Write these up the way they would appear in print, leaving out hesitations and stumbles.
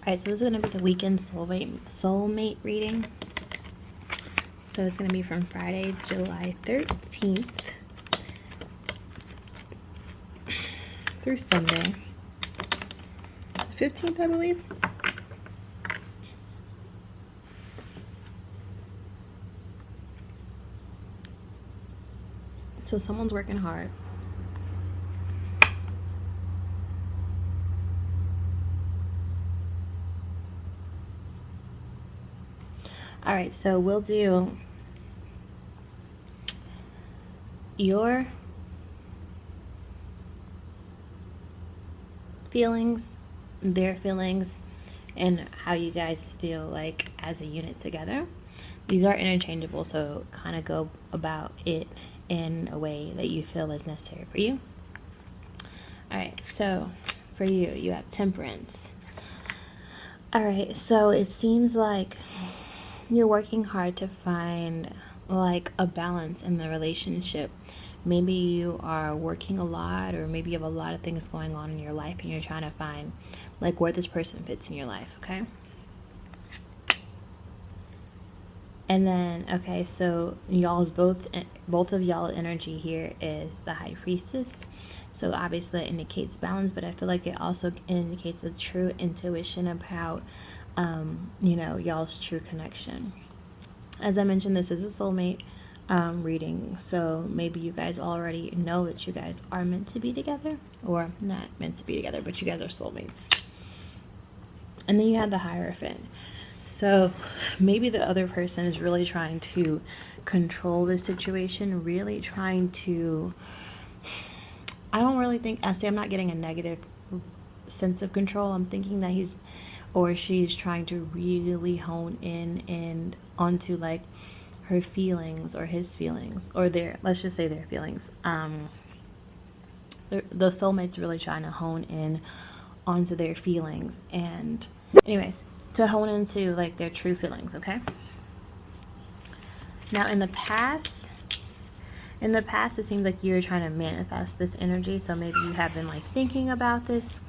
Alright, so this is going to be the weekend soulmate reading. So it's going to be from Friday, July 13th through Sunday, 15th, I believe. So someone's working hard. All right, so we'll do your feelings, their feelings, and how you guys feel like as a unit together. These are interchangeable, so kind of go about it in a way that you feel is necessary for you. All right, so for you, you have Temperance. All right, so it seems like you're working hard to find like a balance in the relationship. Maybe you are working a lot, or maybe you have a lot of things going on in your life and you're trying to find like where this person fits in your life, okay? And then, okay, so both of y'all energy here is the High Priestess. So obviously that indicates balance, but I feel like it also indicates a true intuition about y'all's true connection. As I mentioned, this is a soulmate reading, so maybe you guys already know that you guys are meant to be together, or not meant to be together, but you guys are soulmates. And then you have the Hierophant. So maybe the other person is really trying to control the situation, really trying to, I don't really think, I'm not getting a negative sense of control. I'm thinking that he's or she's trying to really hone in and onto like her feelings or his feelings, or let's just say their feelings. The soulmate's really trying to hone in onto their feelings, and anyways, to hone into like their true feelings, okay? Now in the past it seems like you're trying to manifest this energy, so maybe you have been like thinking about this.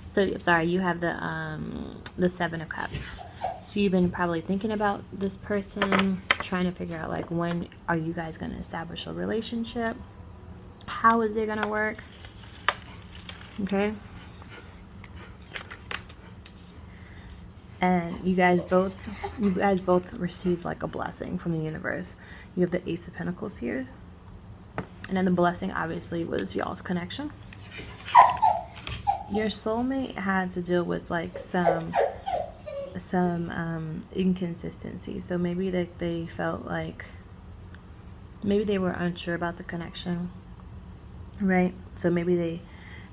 So, sorry, you have the Seven of Cups. So you've been probably thinking about this person, trying to figure out like when are you guys going to establish a relationship? How is it going to work? Okay. And you guys both received like a blessing from the universe. You have the Ace of Pentacles here. And then the blessing obviously was y'all's connection. Your soulmate had to deal with like some inconsistency. So maybe that they felt like maybe they were unsure about the connection, right? So maybe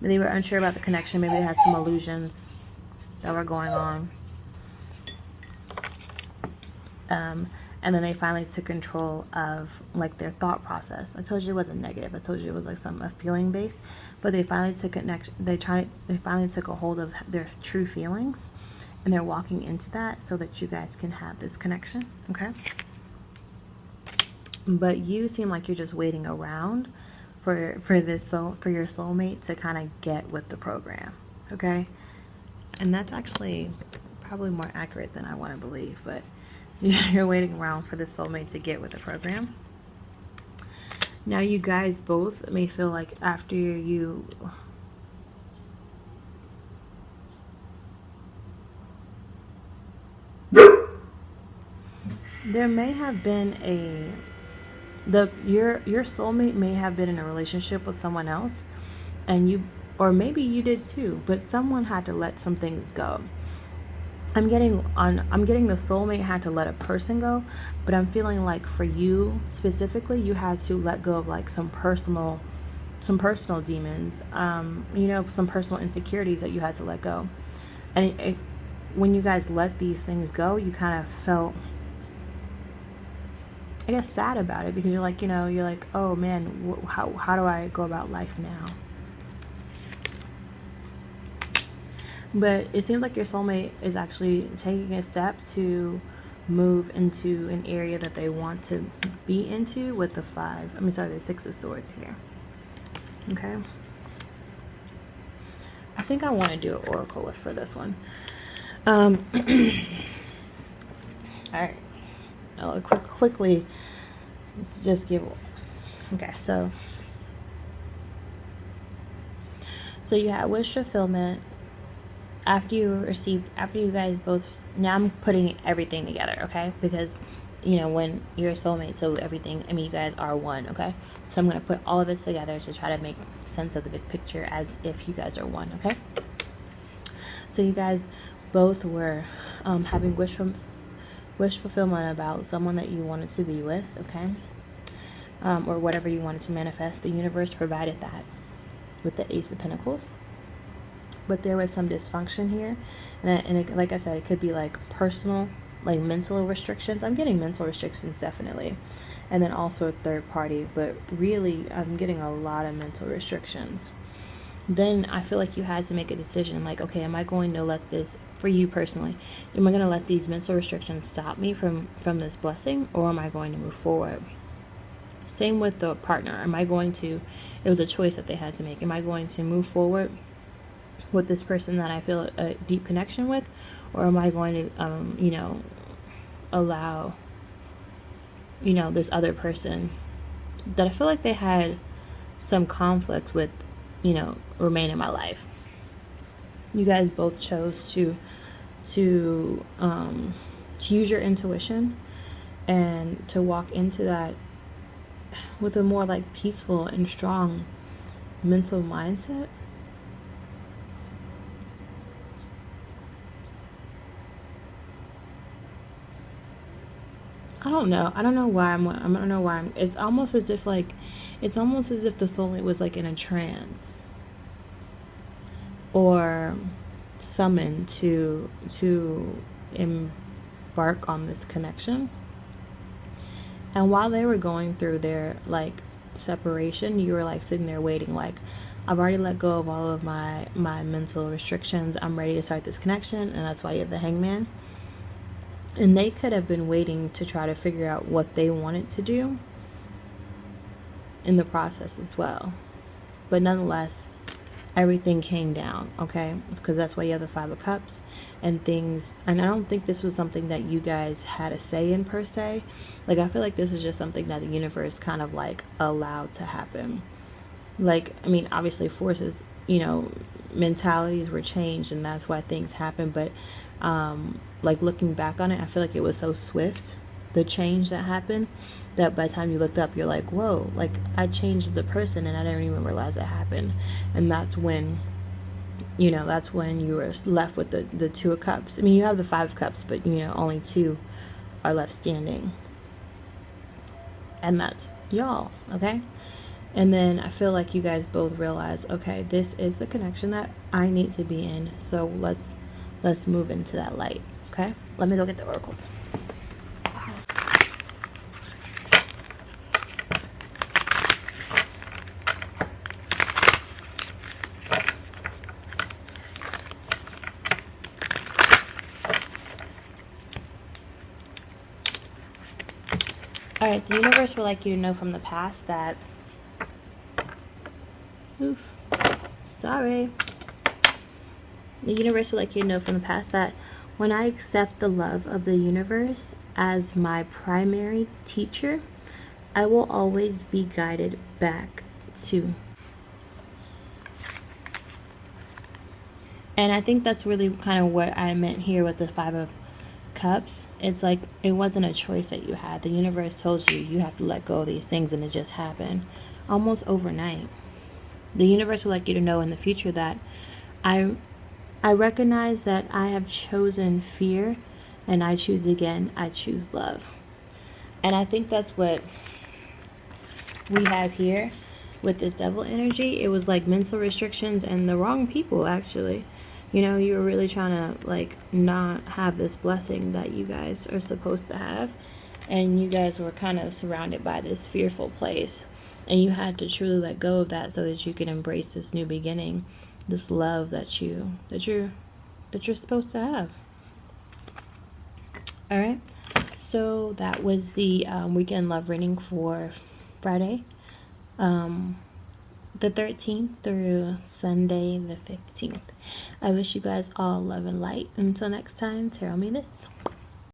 they were unsure about the connection. Maybe they had some illusions that were going on. And then they finally took control of like their thought process. I told you it wasn't negative. I told you it was like a feeling based. But they finally took they finally took a hold of their true feelings, and they're walking into that so that you guys can have this connection, okay? But you seem like you're just waiting around for your soulmate to kind of get with the program, okay? And that's actually probably more accurate than I want to believe, but you're waiting around for the soulmate to get with the program. Now you guys both may feel like after you there may have been your soulmate may have been in a relationship with someone else, and or maybe you did too, but someone had to let some things go. I'm getting the soulmate had to let a person go, but I'm feeling like for you specifically, you had to let go of like some personal demons, some personal insecurities that you had to let go. And when you guys let these things go, you kind of felt, I guess, sad about it, because you're like, oh man, how do I go about life now? But it seems like your soulmate is actually taking a step to move into an area that they want to be into with the Six of Swords here. Okay. I think I want to do an oracle for this one. Um, all right. Quickly, let's just give. Okay, so you had wish fulfillment after you guys both. Now I'm putting everything together, okay? Because when you're a soulmate, so everything. I mean, you guys are one, okay? So I'm gonna put all of this together to try to make sense of the big picture as if you guys are one, okay? So you guys both were having wish fulfillment about someone that you wanted to be with, okay? Or whatever you wanted to manifest. The universe provided that with the Ace of Pentacles. But there was some dysfunction here. And like I said, it could be like personal, like mental restrictions. I'm getting mental restrictions, definitely. And then also a third party. But really, I'm getting a lot of mental restrictions. Then I feel like you had to make a decision, like, okay, am I going to let this, for you personally, am I going to let these mental restrictions stop me from this blessing, or am I going to move forward? Same with the partner. It was a choice that they had to make. Am I going to move forward with this person that I feel a deep connection with, or am I going to, allow, this other person that I feel like they had some conflict with, remain in my life. You guys both chose to use your intuition and to walk into that with a more like peaceful and strong mental mindset. I don't know why I don't know why it's almost as if the soulmate was like in a trance or summoned to embark on this connection. And while they were going through their like separation, you were like sitting there waiting, like, I've already let go of all of my mental restrictions. I'm ready to start this connection. And that's why you have the Hangman. And they could have been waiting to try to figure out what they wanted to do in the process as well. But nonetheless, everything came down, okay? Because that's why you have the Five of Cups and things. And I don't think this was something that you guys had a say in per se. Like, I feel like this is just something that the universe kind of like allowed to happen. Like, I mean, obviously forces, mentalities were changed and that's why things happen. But like looking back on it, I feel like it was so swift, the change that happened, that by the time you looked up, you're like, whoa, like I changed the person and I didn't even realize it happened. And that's when you were left with the Two of Cups. I mean, you have the Five of Cups, but only two are left standing. And that's y'all, okay? And then I feel like you guys both realize, okay, this is the connection that I need to be in. So let's move into that light, okay? Let me go get the oracles. All right, the universe would like you to know from the past that, sorry. The universe would like you to know from the past that when I accept the love of the universe as my primary teacher, I will always be guided back to. And I think that's really kind of what I meant here with the Five of Cups. It's like it wasn't a choice that you had. The universe told you you have to let go of these things, and it just happened almost overnight. The universe would like you to know in the future that I recognize that I have chosen fear, and I choose again. I choose love. And I think that's what we have here with this devil energy. It was like mental restrictions and the wrong people, actually. You were really trying to like not have this blessing that you guys are supposed to have, and you guys were kind of surrounded by this fearful place, and you had to truly let go of that so that you can embrace this new beginning, this love that you're supposed to have. All right, so that was the weekend love reading for Friday, the 13th through Sunday the 15th. I wish you guys all love and light. Until next time, tarot me this.